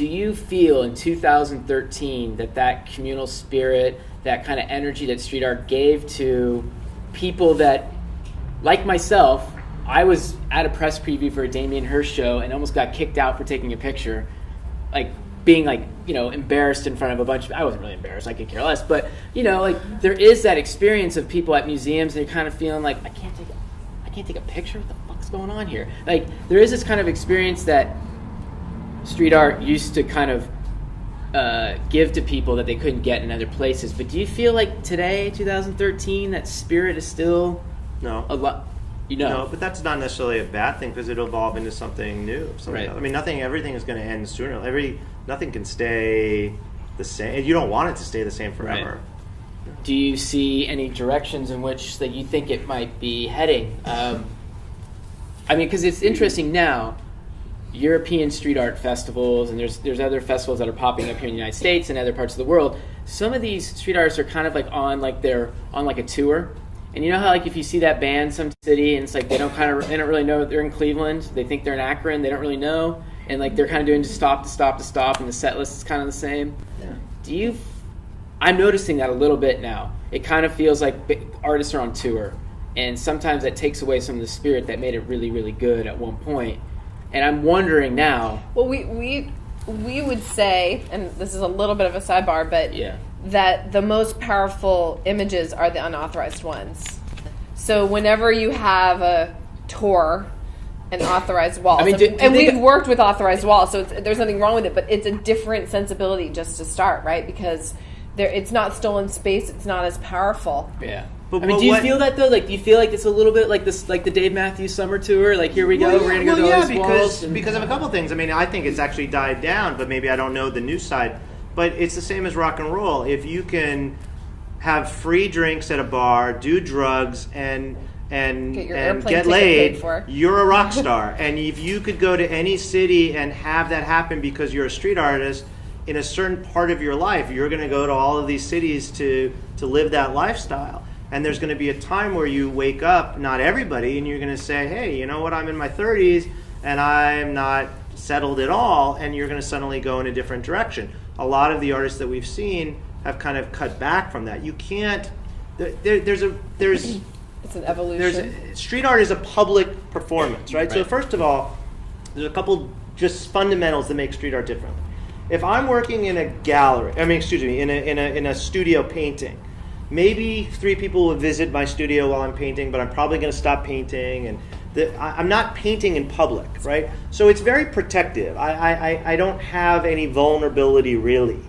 do you feel in 2013 that communal spirit, that kind of energy that street art gave to people that, like myself, I was at a press preview for a Damien Hirst show and almost got kicked out for taking a picture, like being like, embarrassed in front of a bunch of, I wasn't really embarrassed, I could care less, but like there is that experience of people at museums and you're kind of feeling like, I can't take a picture, what the fuck's going on here? Like there is this kind of experience that street art used to kind of give to people that they couldn't get in other places. But do you feel like today, 2013, that spirit is still a lot? No, but that's not necessarily a bad thing because it'll evolve into something new. Right. Else. I mean, everything is going to end sooner. Nothing can stay the same. You don't want it to stay the same forever. Right. Do you see any directions in which that you think it might be heading? I mean, because it's interesting now. European street art festivals, and there's other festivals that are popping up here in the United States and other parts of the world. Some of these street artists are kind of like they're on like a tour, and you know how like if you see that band some city and it's like they don't really know they're in Cleveland, they think they're in Akron, they don't really know, and like they're kind of doing just stop to stop to stop, and the set list is kind of the same. Yeah. I'm noticing that a little bit now. It kind of feels like artists are on tour, and sometimes that takes away some of the spirit that made it really really good at one point. And I'm wondering now. Well, we would say, and this is a little bit of a sidebar, but that the most powerful images are the unauthorized ones. So whenever you have a tour and authorized walls, we've worked with authorized walls, so there's nothing wrong with it, but it's a different sensibility just to start, right? Because it's not stolen space, it's not as powerful. Yeah. But do you feel that though? Like, do you feel like it's a little bit like this, like the Dave Matthews summer tour? Like, here we go, we're gonna go to all these walls. Because of a couple of things. I mean, I think it's actually died down, but maybe I don't know the news side. But it's the same as rock and roll. If you can have free drinks at a bar, do drugs, and get laid, you're a rock star. And if you could go to any city and have that happen because you're a street artist, in a certain part of your life, you're going to go to all of these cities to live that lifestyle. And there's going to be a time where you wake up, not everybody, and you're going to say, hey, you know what, I'm in my 30s and I'm not settled at all, and you're going to suddenly go in a different direction. A lot of the artists that we've seen have kind of cut back from that. You can't, there's it's an evolution. Street art is a public performance, right? So first of all, there's a couple just fundamentals that make street art different. If I'm working in a gallery, in a studio painting, maybe 3 people will visit my studio while I'm painting, but I'm probably going to stop painting, and I'm not painting in public, right? So it's very protective. I don't have any vulnerability really.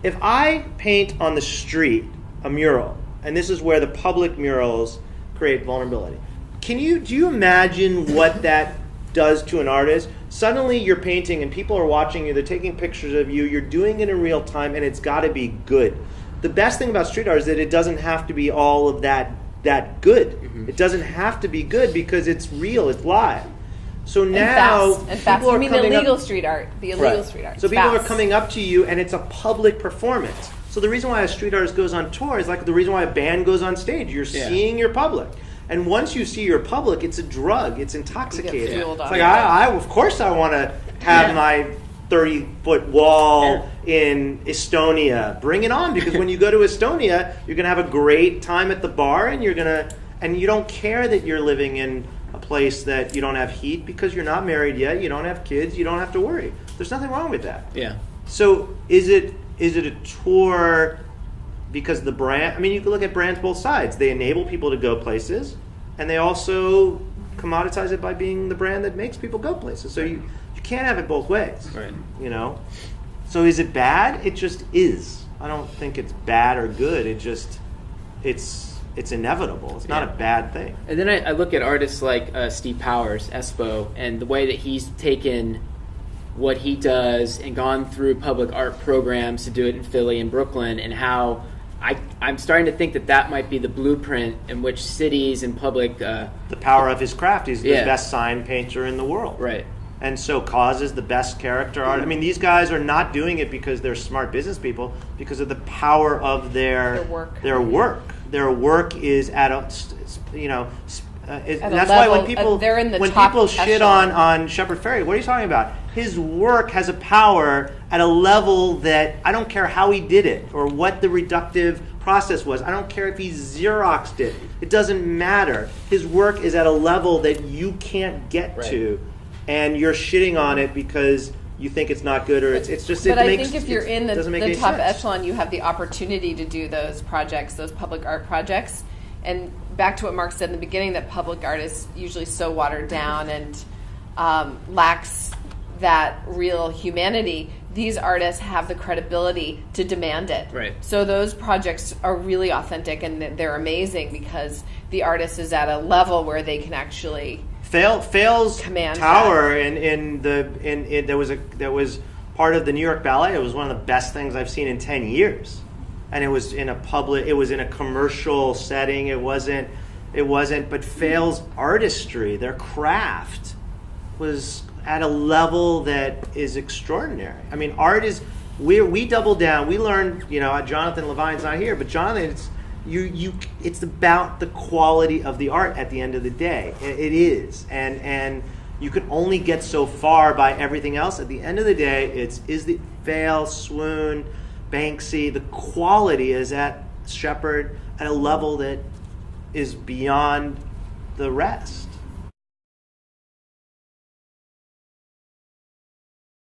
If I paint on the street a mural, and this is where the public murals create vulnerability, do you imagine what that does to an artist? Suddenly you're painting and people are watching you, they're taking pictures of you, you're doing it in real time, and it's got to be good. The best thing about street art is that it doesn't have to be all of that good. Mm-hmm. It doesn't have to be good because it's real, it's live. So now and fast. You mean the illegal street art, street art. So people are coming up to you and it's a public performance. So the reason why a street artist goes on tour is like the reason why a band goes on stage. You're seeing your public. And once you see your public, it's a drug. It's intoxicating. It's like, of course I want to have my 30-foot wall in Estonia. Bring it on, because when you go to Estonia, you're going to have a great time at the bar, and you don't care that you're living in a place that you don't have heat because you're not married yet, you don't have kids, you don't have to worry. There's nothing wrong with that. Yeah. So is it a tour because the brand, I mean, you can look at brands both sides. They enable people to go places, and they also commoditize it by being the brand that makes people go places. So you can't have it both ways. Right. You know? So is it bad? It just is. I don't think it's bad or good. It's inevitable. It's not a bad thing. And then I look at artists like Steve Powers, Espo, and the way that he's taken what he does and gone through public art programs to do it in Philly and Brooklyn, and how I'm starting to think that might be the blueprint in which cities and public... the power of his craft. He's the best sign painter in the world. Right. And so causes the best character art. I mean, these guys are not doing it because they're smart business people, because of the power of their work. Their work is at a, and that's why when people shit on Shepard Fairey, what are you talking about? his work has a power at a level that I don't care how he did it or what the reductive process was. I don't care if he Xeroxed it. It doesn't matter. His work is at a level that you can't get to, and you're shitting on it because you think it's not good, or it's just. But I think if you're in the top echelon, you have the opportunity to do those projects, those public art projects. And back to what Mark said in the beginning, that public art is usually so watered down and lacks that real humanity. These artists have the credibility to demand it. Right. So those projects are really authentic, and they're amazing because the artist is at a level where they can actually Fail's command tower that was part of the New York Ballet. It was one of the best things I've seen in 10 years, and it was in a commercial setting. It wasn't. But Fail's artistry, their craft, was at a level that is extraordinary. I mean, art is. We double down. We learned. Jonathan Levine's not here, but Jonathan, it's about the quality of the art at the end of the day. It is, and you can only get so far by everything else. At the end of the day, is the Fail, Swoon, Banksy. The quality is at Shepard at a level that is beyond the rest.